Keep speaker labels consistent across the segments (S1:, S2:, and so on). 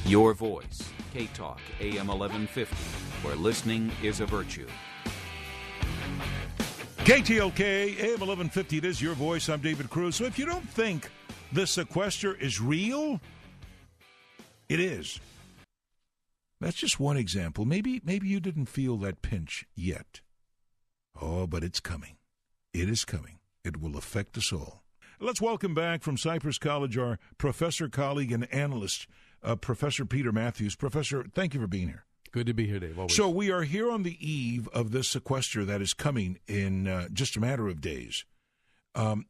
S1: Your voice, K-Talk, AM 1150, where listening is a virtue.
S2: KTLK, AM 1150, it is Your Voice. I'm David Cruz. So if you don't think the sequester is real, it is. That's just one example. Maybe you didn't feel that pinch yet. Oh, but it's coming. It is coming. It will affect us all. Let's welcome back from Cypress College our professor, colleague, and analyst, Professor Peter Mathews. Professor, thank you for being here.
S3: Good to be here, Dave. Always.
S2: So we are here on the eve of this sequester that is coming in just a matter of days. We're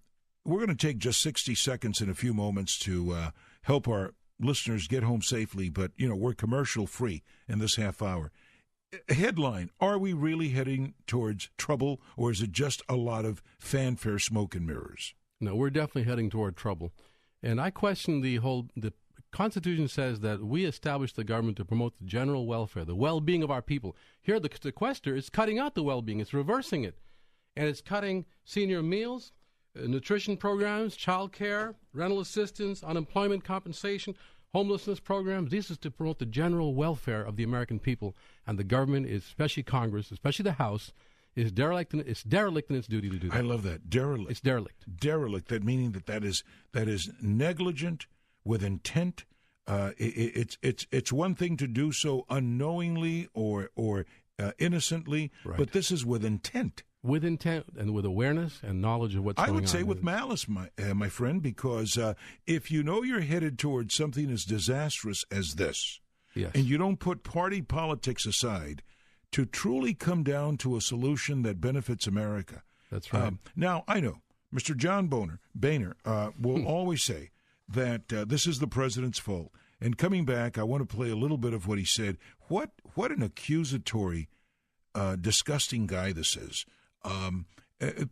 S2: going to take just 60 seconds in a few moments to help our listeners get home safely, but, we're commercial-free in this half hour. Headline, are we really heading towards trouble, or is it just a lot of fanfare, smoke, and mirrors?
S3: No, we're definitely heading toward trouble. And I question the Constitution says that we establish the government to promote the general welfare, the well-being of our people. Here, the sequester is cutting out the well-being. It's reversing it. And it's cutting senior meals, nutrition programs, child care, rental assistance, unemployment compensation, homelessness programs. This is to promote the general welfare of the American people. And the government, especially Congress, especially the House, is derelict in its duty to do that.
S2: I love that. Derelict.
S3: It's derelict.
S2: Derelict, that meaning that is negligent, with intent. It's one thing to do so unknowingly or innocently, right. But this is with intent.
S3: With intent and with awareness and knowledge of what's going on.
S2: I would say with malice, my friend, because if you know you're headed towards something as disastrous as this,
S3: yes,
S2: and you don't put party politics aside to truly come down to a solution that benefits America.
S3: That's right.
S2: Now, I know Mr. John Boehner will always say that this is the president's fault. And coming back, I want to play a little bit of what he said. What an accusatory, disgusting guy this is.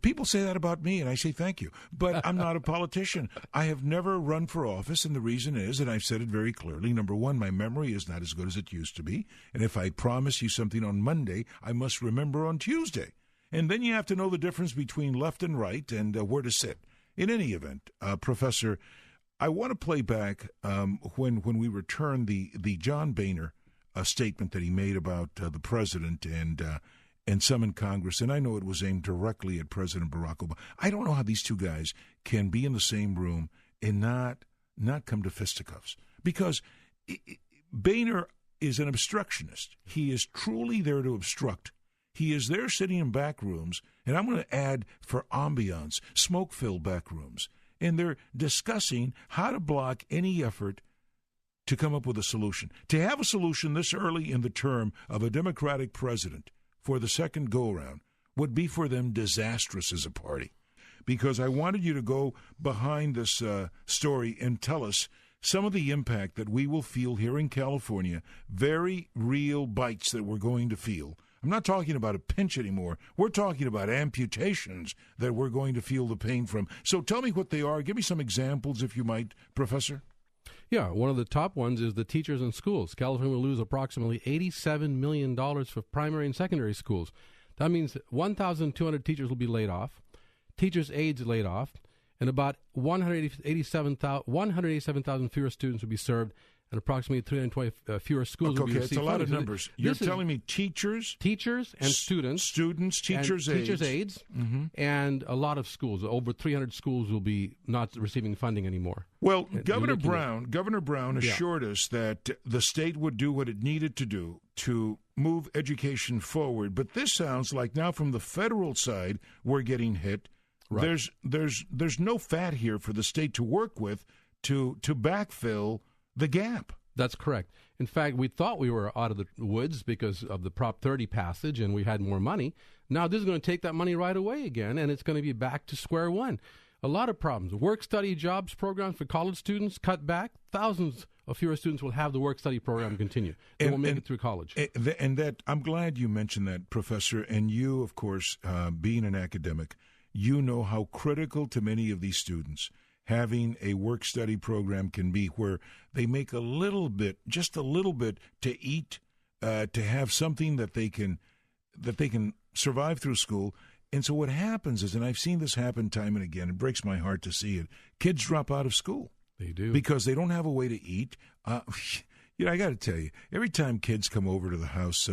S2: People say that about me, and I say thank you. But I'm not a politician. I have never run for office, and the reason is, and I've said it very clearly, number one, my memory is not as good as it used to be. And if I promise you something on Monday, I must remember on Tuesday. And then you have to know the difference between left and right and where to sit. In any event, Professor, I want to play back when we return the John Boehner statement that he made about the president and some in Congress, and I know it was aimed directly at President Barack Obama. I don't know how these two guys can be in the same room and not come to fisticuffs, because Boehner is an obstructionist. He is truly there to obstruct. He is there sitting in back rooms, and I'm going to add for ambiance, smoke-filled back rooms. And they're discussing how to block any effort to come up with a solution. To have a solution this early in the term of a Democratic president for the second go-around would be for them disastrous as a party. Because I wanted you to go behind this story and tell us some of the impact that we will feel here in California, very real bites that we're going to feel. I'm not talking about a pinch anymore. We're talking about amputations that we're going to feel the pain from. So tell me what they are. Give me some examples, if you might, Professor.
S3: Yeah, one of the top ones is the teachers in schools. California will lose approximately $87 million for primary and secondary schools. That means 1,200 teachers will be laid off, teachers' aides laid off, and about 187,000 fewer students will be served, and approximately 320 fewer schools will be received.
S2: Okay, it's a lot of numbers. You're telling me teachers and students, teachers' aides,
S3: mm-hmm. and a lot of schools. Over 300 schools will be not receiving funding anymore.
S2: Well, Governor Brown assured us that the state would do what it needed to do to move education forward. But this sounds like now from the federal side we're getting hit. Right. There's no fat here for the state to work with to backfill the gap.
S3: That's correct. In fact, we thought we were out of the woods because of the Prop 30 passage and we had more money. Now this is going to take that money right away again, and it's going to be back to square one. A lot of problems. Work-study jobs programs for college students cut back. Thousands of fewer students will have the work-study program continue. They will make it through college.
S2: And that I'm glad you mentioned that, Professor. And you, of course, being an academic, you know how critical to many of these students having a work-study program can be, where they make a little bit, just a little bit, to eat, to have something that they can survive through school. And so what happens is, and I've seen this happen time and again, it breaks my heart to see it, kids drop out of school.
S3: They do.
S2: Because they don't have a way to eat. You know, I got to tell you, every time kids come over to the house,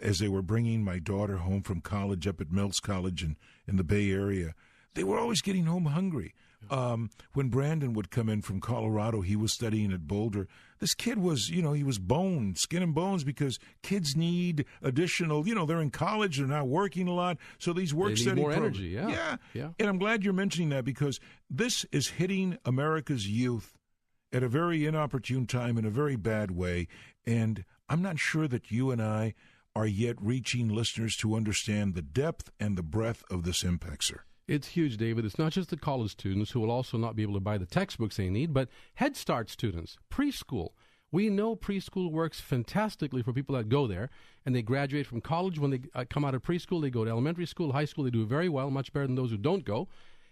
S2: as they were bringing my daughter home from college up at Mills College in the Bay Area, they were always getting home hungry. When Brandon would come in from Colorado, he was studying at Boulder. This kid was, he was skin and bones, because kids need additional, they're in college, they're not working a lot, so these work-study
S3: more
S2: programs.
S3: Energy, yeah.
S2: And I'm glad you're mentioning that, because this is hitting America's youth at a very inopportune time in a very bad way, and I'm not sure that you and I are yet reaching listeners to understand the depth and the breadth of this impact, sir.
S3: It's huge, David. It's not just the college students who will also not be able to buy the textbooks they need, but Head Start students, preschool. We know preschool works fantastically for people that go there, and they graduate from college. When they come out of preschool, they go to elementary school, high school. They do very well, much better than those who don't go.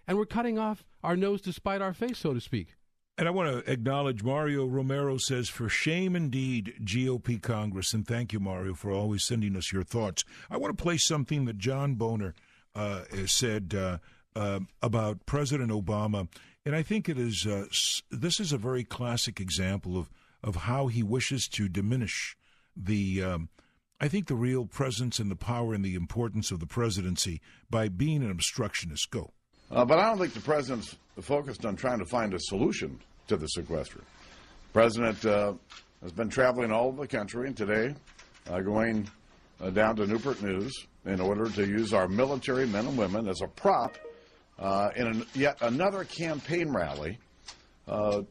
S3: And we're cutting off our nose to spite our face, so to speak.
S2: And I want to acknowledge Mario Romero says, for shame indeed, GOP Congress. And thank you, Mario, for always sending us your thoughts. I want to play something that John Boner said about President Obama, and I think it is this is a very classic example of how he wishes to diminish the I think the real presence and the power and the importance of the presidency by being an obstructionist. Go.
S4: But I don't think the president's focused on trying to find a solution to the sequester. The president has been traveling all over the country, and today going down to Newport News in order to use our military men and women as a prop in yet another campaign rally to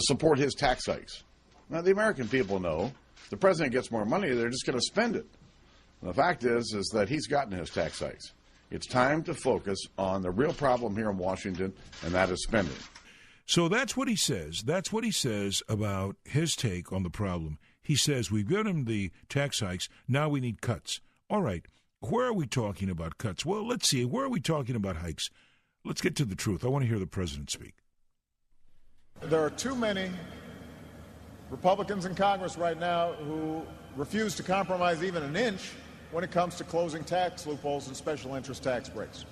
S4: support his tax hikes. Now, the American people know if the president gets more money, they're just going to spend it. And the fact is that he's gotten his tax hikes. It's time to focus on the real problem here in Washington, and that is spending.
S2: So that's what he says. That's what he says about his take on the problem. He says, we've given him the tax hikes, now we need cuts. All right, where are we talking about cuts? Well, let's see, where are we talking about hikes? Let's get to the truth. I want to hear the president speak.
S5: There are too many Republicans in Congress right now who refuse to compromise even an inch when it comes to closing tax loopholes and special interest tax breaks.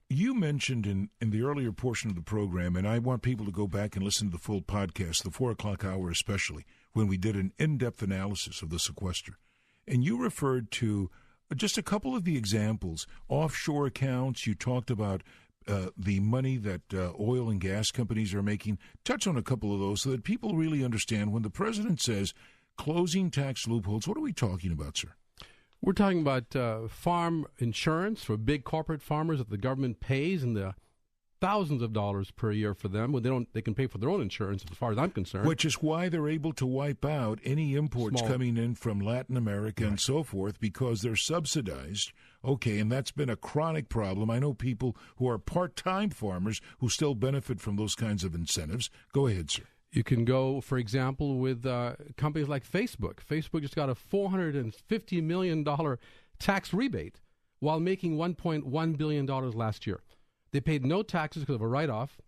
S2: You mentioned in the earlier portion of the program, and I want people to go back and listen to the full podcast, the 4 o'clock hour especially, when we did an in-depth analysis of the sequester. And you referred to just a couple of the examples, offshore accounts. You talked about the money that oil and gas companies are making. Touch on a couple of those so that people really understand when the president says closing tax loopholes, what are we talking about, sir?
S3: We're talking about farm insurance for big corporate farmers that the government pays in the thousands of dollars per year for them. When they can pay for their own insurance, as far as I'm concerned.
S2: Which is why they're able to wipe out any imports coming in from Latin America and so forth, because they're subsidized. Okay, and that's been a chronic problem. I know people who are part-time farmers who still benefit from those kinds of incentives. Go ahead, sir.
S3: You can go, for example, with companies like Facebook. Facebook just got a $450 million tax rebate while making $1.1 billion last year. They paid no taxes because of a write-off,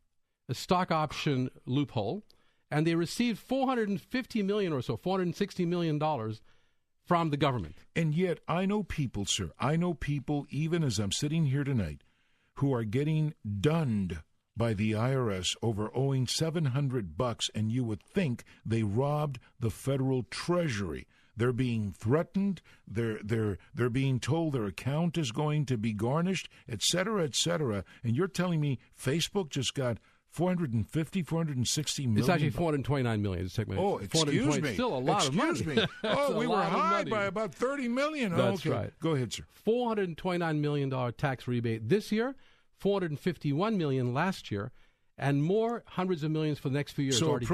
S3: a stock option loophole, and they received $450 million or so, $460 million from the government.
S2: And yet, I know people, sir, even as I'm sitting here tonight, who are getting dunned by the IRS over owing $700, and you would think they robbed the federal treasury. They're being threatened. They're being told their account is going to be garnished, et cetera, et cetera. And you're telling me Facebook just got $460 million?
S3: It's actually $429 million.
S2: Oh, excuse me.
S3: Still a lot of money.
S2: Excuse me. Oh, we were high by about $30 million.
S3: That's
S2: okay.
S3: right.
S2: Go ahead, sir.
S3: $429 million tax rebate this year, $451 million last year, and more hundreds of millions for the next few years.
S2: So
S3: already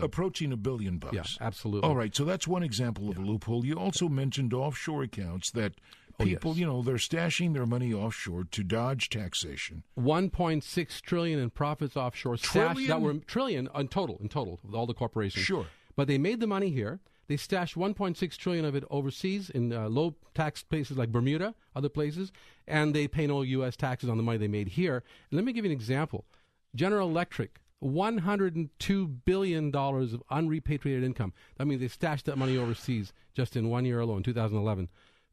S2: approaching $1 billion.
S3: Yeah, absolutely.
S2: All right, so that's one example of a loophole. You also mentioned offshore accounts that people, they're stashing their money offshore to dodge taxation.
S3: $1.6 trillion in profits offshore.
S2: Trillion?
S3: That were trillion in total, with all the corporations.
S2: Sure.
S3: But they made the money here. They stashed $1.6 trillion of it overseas in low tax places like Bermuda, other places, and they pay no U.S. taxes on the money they made here. And let me give you an example. General Electric, $102 billion of unrepatriated income. That means they stashed that money overseas just in 1 year alone, 2011.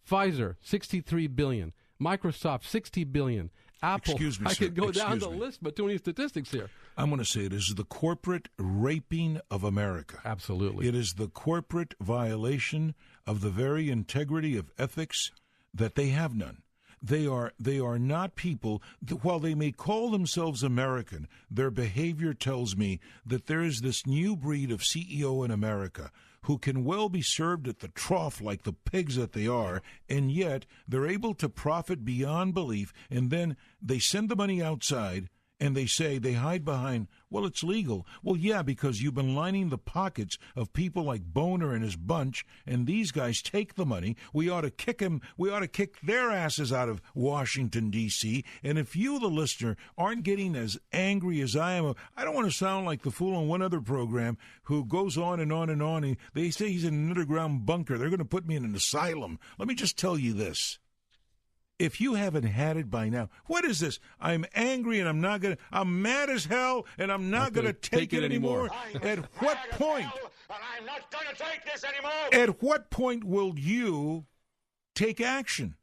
S3: Pfizer, $63 billion. Microsoft, $60 billion. Apple.
S2: Excuse me,
S3: I
S2: sir.
S3: could go down
S2: Excuse
S3: the
S2: me.
S3: list, but too many statistics here.
S2: I'm going to say it is the corporate raping of America.
S3: Absolutely.
S2: It is the corporate violation of the very integrity of ethics that they have none. They are not people. While they may call themselves American, their behavior tells me that there is this new breed of CEO in America who can well be served at the trough like the pigs that they are, and yet they're able to profit beyond belief, and then they send the money outside, and they say they hide behind, well, it's legal. Well, yeah, because you've been lining the pockets of people like Boner and his bunch, and these guys take the money. We ought to kick them. We ought to kick their asses out of Washington, D.C., and if you, the listener, aren't getting as angry as I am, I don't want to sound like the fool on one other program who goes on and on and on. And they say he's in an underground bunker. They're going to put me in an asylum. Let me just tell you this. If you haven't had it by now, what is this? I'm angry and I'm mad as hell and I'm not going to take it anymore. At what point?
S6: I'm not going to take this anymore.
S2: At what point will you take action?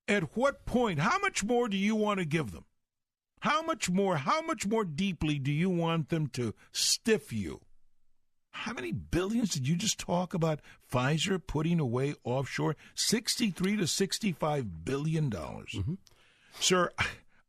S2: At what point? How much more do you want to give them? How much more deeply do you want them to stiff you? How many billions did you just talk about Pfizer putting away offshore? $63 to $65 billion. Mm-hmm. Sir,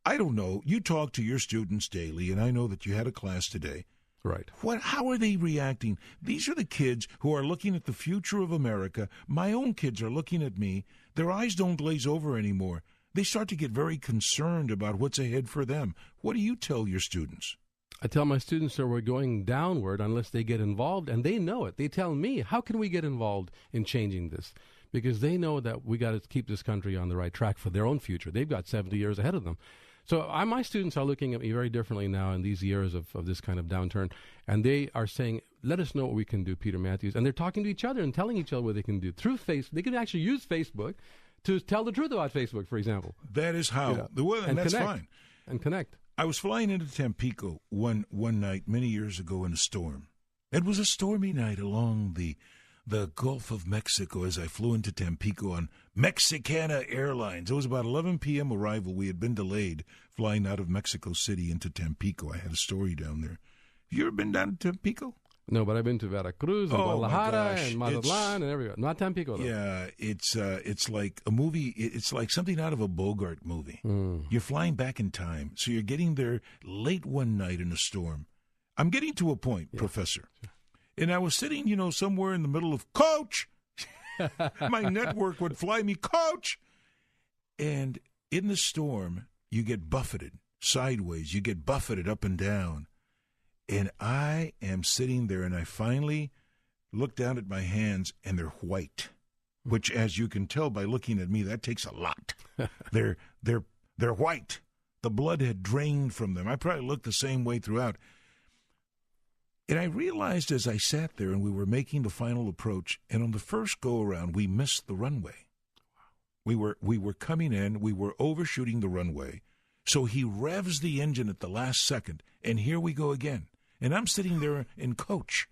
S2: I don't know. You talk to your students daily, and I know that you had a class today.
S3: Right.
S2: How are they reacting? These are the kids who are looking at the future of America. My own kids are looking at me. Their eyes don't glaze over anymore. They start to get very concerned about what's ahead for them. What do you tell your students?
S3: I tell my students that we're going downward unless they get involved, and they know it. They tell me, how can we get involved in changing this? Because they know that we got to keep this country on the right track for their own future. They've got 70 years ahead of them. So my students are looking at me very differently now in these years of this kind of downturn, and they are saying, let us know what we can do, Peter Mathews. And they're talking to each other and telling each other what they can do. Through Facebook, they can actually use Facebook to tell the truth about Facebook, for example.
S2: That is how. And that's
S3: connect,
S2: fine.
S3: And connect.
S2: I was flying into Tampico one night many years ago in a storm. It was a stormy night along the Gulf of Mexico as I flew into Tampico on Mexicana Airlines. It was about 11 p.m. arrival. We had been delayed flying out of Mexico City into Tampico. I had a story down there. Have you ever been down to Tampico?
S3: No, but I've been to Veracruz and Guadalajara and Mazatlan and everywhere. Not Tampico, though.
S2: Yeah, it's like a movie. It's like something out of a Bogart movie. You're flying back in time, so you're getting there late one night in a storm. I'm getting to a point, Professor, and I was sitting, somewhere in the middle of Coach. My network would fly me, Coach, and in the storm, you get buffeted sideways. You get buffeted up and down. And I am sitting there, and I finally look down at my hands, and they're white, which, as you can tell by looking at me, that takes a lot. They're white. The blood had drained from them. I probably looked the same way throughout. And I realized as I sat there and we were making the final approach, and on the first go-around, we missed the runway. We were coming in. We were overshooting the runway. So he revs the engine at the last second, and here we go again. And I'm sitting there in Coach,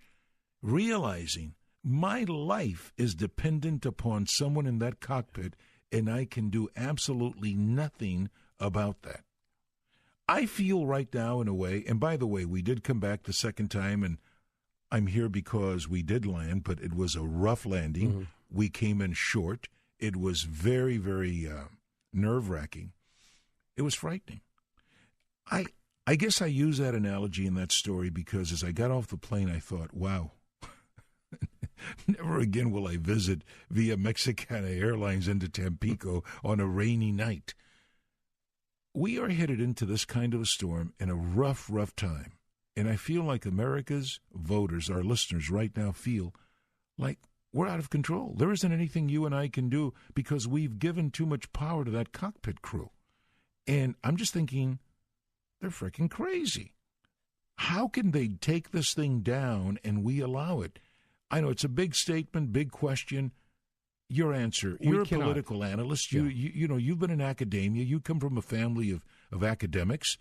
S2: realizing my life is dependent upon someone in that cockpit, and I can do absolutely nothing about that. I feel right now in a way, and by the way, we did come back the second time, and I'm here because we did land, but it was a rough landing. Mm-hmm. We came in short. It was very, very nerve-wracking. It was frightening. I guess I use that analogy in that story because as I got off the plane, I thought, wow, never again will I visit via Mexicana Airlines into Tampico on a rainy night. We are headed into this kind of a storm in a rough, rough time. And I feel like America's voters, our listeners right now, feel like we're out of control. There isn't anything you and I can do because we've given too much power to that cockpit crew. And I'm just thinking, they're freaking crazy. How can they take this thing down and we allow it? I know it's a big statement, big question. Your answer. You're a political analyst. You've been in academia. You come from a family of academics.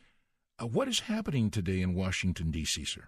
S2: What is happening today in Washington, D.C., sir?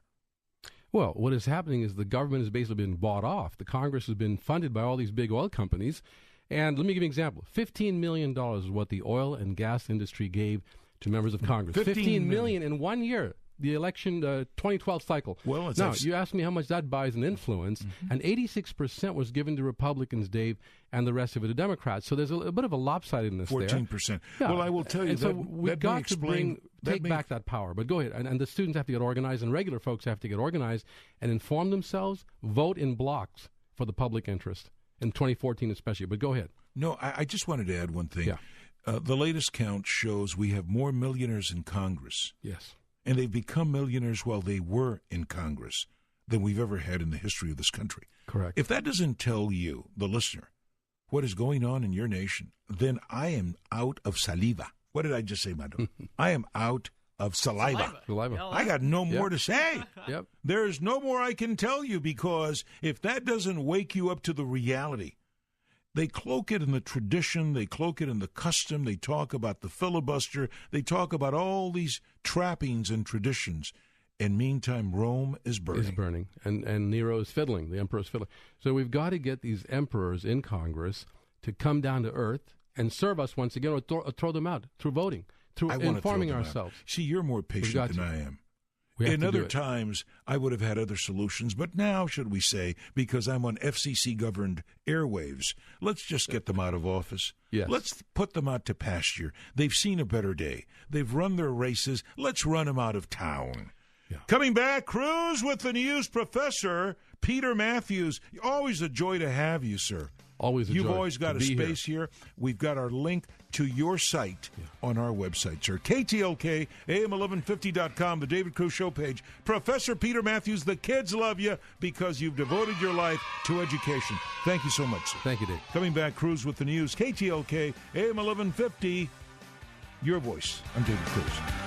S3: Well, what is happening is the government has basically been bought off. The Congress has been funded by all these big oil companies. And let me give you an example. $15 million is what the oil and gas industry gave to members of Congress. 15 million in 1 year. The election 2012 cycle.
S2: Well, it's
S3: now, you asked me how much that buys in influence, and 86% was given to Republicans, Dave, and the rest of it to Democrats. So there's a bit of a lopsidedness
S2: 14%.
S3: there. Yeah.
S2: Well, I will tell you,
S3: so we've got to take back that power. But go ahead. And the students have to get organized, and regular folks have to get organized and inform themselves, vote in blocks for the public interest, in 2014 especially. But go ahead.
S2: No, I just wanted to add one thing.
S3: Yeah.
S2: The latest count shows we have more millionaires in Congress.
S3: Yes.
S2: And they've become millionaires while they were in Congress than we've ever had in the history of this country.
S3: Correct.
S2: If that doesn't tell you, the listener, what is going on in your nation, then I am out of saliva. What did I just say, Mado? I am out of saliva. I got no more to say.
S3: Yep.
S2: There's no more I can tell you, because if that doesn't wake you up to the reality, they cloak it in the tradition, they cloak it in the custom, they talk about the filibuster, they talk about all these trappings and traditions, and meantime Rome is burning.
S3: Is burning, and Nero is fiddling, the emperor is fiddling. So we've got to get these emperors in Congress to come down to earth and serve us once again, or throw them out through voting, through informing ourselves.
S2: See, you're more patient than I am.
S3: In
S2: other times, I would have had other solutions, but now, should we say, because I'm on FCC-governed airwaves, let's just get them out of office.
S3: Yes.
S2: Let's put them out to pasture. They've seen a better day. They've run their races. Let's run them out of town. Yeah. Coming back, Cruz with the news, Professor Peter Mathews. Always a joy to have you, sir.
S3: Always a joy.
S2: You've always got a space here. We've got our link to your site on our website, sir. KTLK, AM1150.com, the David Cruz Show page. Professor Peter Mathews, the kids love you because you've devoted your life to education. Thank you so much, sir.
S3: Thank you, Dave.
S2: Coming back, Cruz with the news. KTLK, AM1150, your voice. I'm David Cruz.